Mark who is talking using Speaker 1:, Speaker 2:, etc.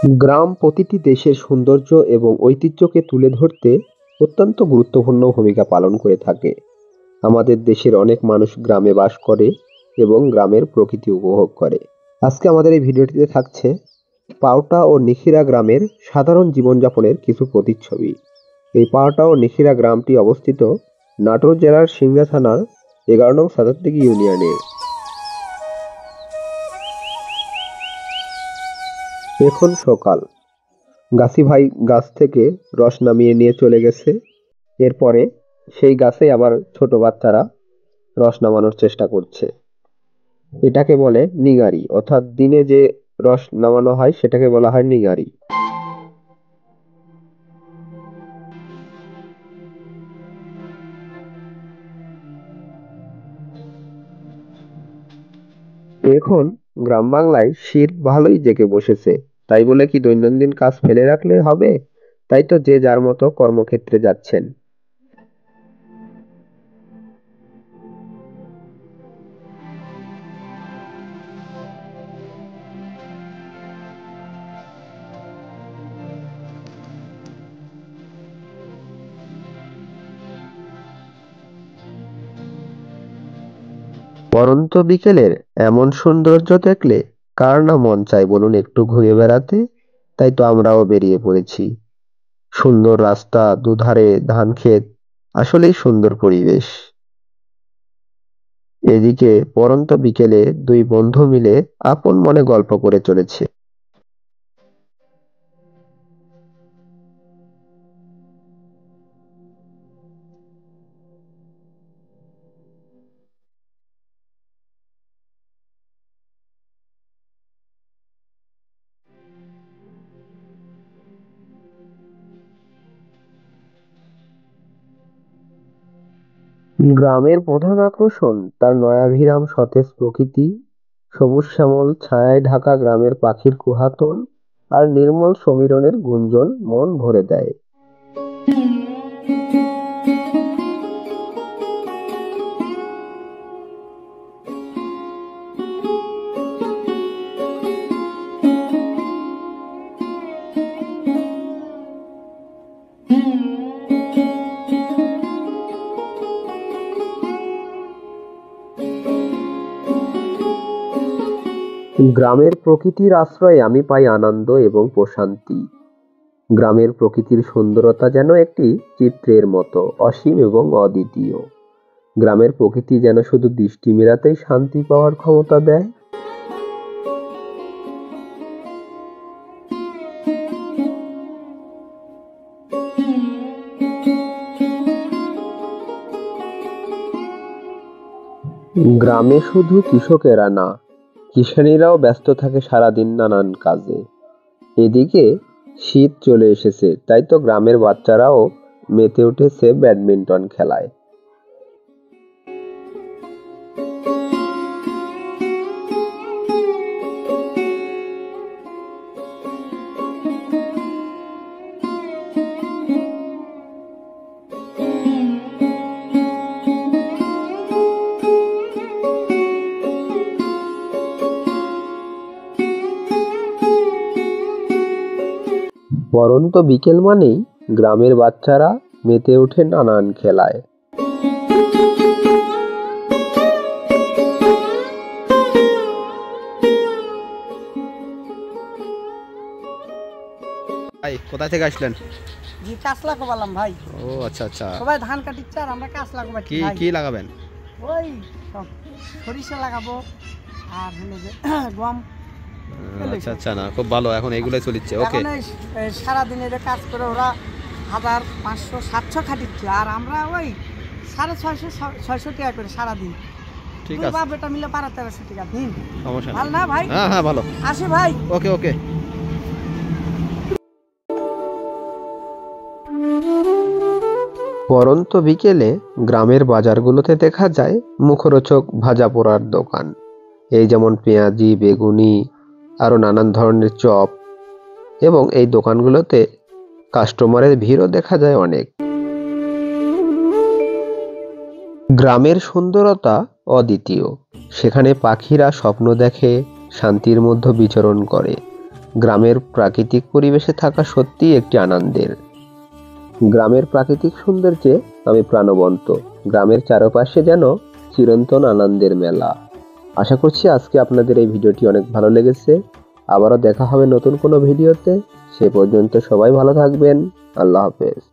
Speaker 1: গ্রাম প্রতিটি দেশের সৌন্দর্য এবং ঐতিহ্যকে তুলে ধরতে অত্যন্ত গুরুত্বপূর্ণ ভূমিকা পালন করে থাকে। আমাদের দেশের অনেক মানুষ গ্রামে বাস করে এবং গ্রামের প্রকৃতি উপভোগ করে। আজকে আমাদের এই ভিডিওটিতে থাকছে পাওটা ও নিখিরা গ্রামের সাধারণ জীবনযাপনের কিছু প্রতিচ্ছবি। এই পাওটা ও নিখিরা গ্রামটি অবস্থিত নাটোর জেলার সিংড়া থানার 11 নং সাদাতদিঘি ইউনিয়নে। এখন সকাল, গাছি ভাই গাছ থেকে রস নামিয়ে নিয়ে চলে গেছে। এরপরে সেই গাছে আবার ছোট বাচ্চারা রস নামানোর চেষ্টা করছে। এটাকে বলে নিগারি, অর্থাৎ দিনে যে রস নামানো হয় সেটাকে বলা হয় নিগারি। এখন গ্রাম বাংলায় শীত ভালোই জেঁকে বসেছে। তাই বলে কি দৈনন্দিন কাজ ফেলে রাখলে হবে? তাই তো যে যার মতো কর্মক্ষেত্রে যাচ্ছেন। পড়ন্ত বিকেলের এমন সৌন্দর্য দেখলে কার না মন চায় বলুন একটু ঘুরে বেড়াতে? তাই তো আমরাও বেরিয়ে পড়েছি। সুন্দর রাস্তা, দুধারে ধান ক্ষেত, আসলেই সুন্দর পরিবেশ। এদিকে পড়ন্ত বিকেলে দুই বন্ধু মিলে আপন মনে গল্প করে চলেছে। গ্রামের প্রধান আকর্ষণ তার নয়াভিরাম সতেজ প্রকৃতি, সবুজ শ্যামল ছায়ায় ঢাকা গ্রামের পাখির কুহাতন আর নির্মল সমীরণের গুঞ্জন মন ভরে দেয়। গ্রামের প্রকৃতির আশ্রয়ে আমি পাই আনন্দ এবং প্রশান্তি। গ্রামের প্রকৃতির সুন্দরতা যেন একটি চিত্রের মতো অসীম এবং অদ্বিতীয়। গ্রামের প্রকৃতি যেন শুধু দৃষ্টি মেলাতেই শান্তি পাওয়ার ক্ষমতা দেয়। গ্রামে শুধু কৃষকেরা না, কিষানীরাও ব্যস্ত থাকে সারাদিন নানান কাজে। এদিকে শীত চলে এসেছে, তাই তো গ্রামের বাচ্চারাও মেতে উঠেছে ব্যাডমিন্টন খেলায়। পড়ন্ত বিকেল মানেই গ্রামের বাচ্চারা মেতে ওঠে নানান খেলায়।
Speaker 2: ভাই কোথা থেকে আসলেন?
Speaker 3: জি কাঁচলা কোবালাম ভাই।
Speaker 2: ও আচ্ছা আচ্ছা।
Speaker 3: সবাই ধান কাটিচ্ছে আর আমরা কাঁচলা কোবাচ্ছি
Speaker 2: কি
Speaker 3: ভাই।
Speaker 2: কি লাগাবেন?
Speaker 3: ওই সব সরিষা লাগাবো আর হলো যে গম।
Speaker 2: আচ্ছা আচ্ছা, না খুব ভালো, এখন এইগুলোই চলিচ্ছে। ওকে,
Speaker 3: এখন এই সারাদিনের কাজ করে ওরা 1500-700 খাটিচ্ছে আর আমরা ওই 650-600 টাকা করে সারাদিন।
Speaker 2: ঠিক
Speaker 3: দুই
Speaker 2: আছে,
Speaker 3: বাপ বেটা মিলে 1200-1300 টাকা দিন।
Speaker 2: সমস্যা
Speaker 3: ভালো
Speaker 2: নেই।
Speaker 3: না ভাই?
Speaker 2: হ্যাঁ হ্যাঁ ভালো।
Speaker 3: আসি ভাই।
Speaker 2: ওকে ওকে।
Speaker 1: পড়ন্ত বিকেলে গ্রামের বাজারগুলোতে দেখা যায় মুখরোচক ভাজা পোড়ার দোকান। এই যেমন পেঁয়াজি, বেগুনি, আরো নানান ধরনের চপ, এবং এই দোকানগুলোতে কাস্টমারের ভিড়ও দেখা যায় অনেক। গ্রামের সুন্দরতা অদ্বিতীয়। সেখানে পাখিরা স্বপ্ন দেখে, শান্তির মধ্যে বিচরণ করে, গ্রামের প্রাকৃতিক পরিবেশে থাকা সত্যিই একটি আনন্দের। গ্রামের প্রাকৃতিক সৌন্দর্যে আমি প্রাণবন্ত। গ্রামের চারপাশে যেন চিরন্তন আনন্দের মেলা। আশা করছি আজকে আপনাদের এই ভিডিওটি অনেক ভালো লেগেছে। আবারও দেখা হবে নতুন কোনো ভিডিওতে। সে পর্যন্ত সবাই ভালো থাকবেন। আল্লাহ হাফেজ।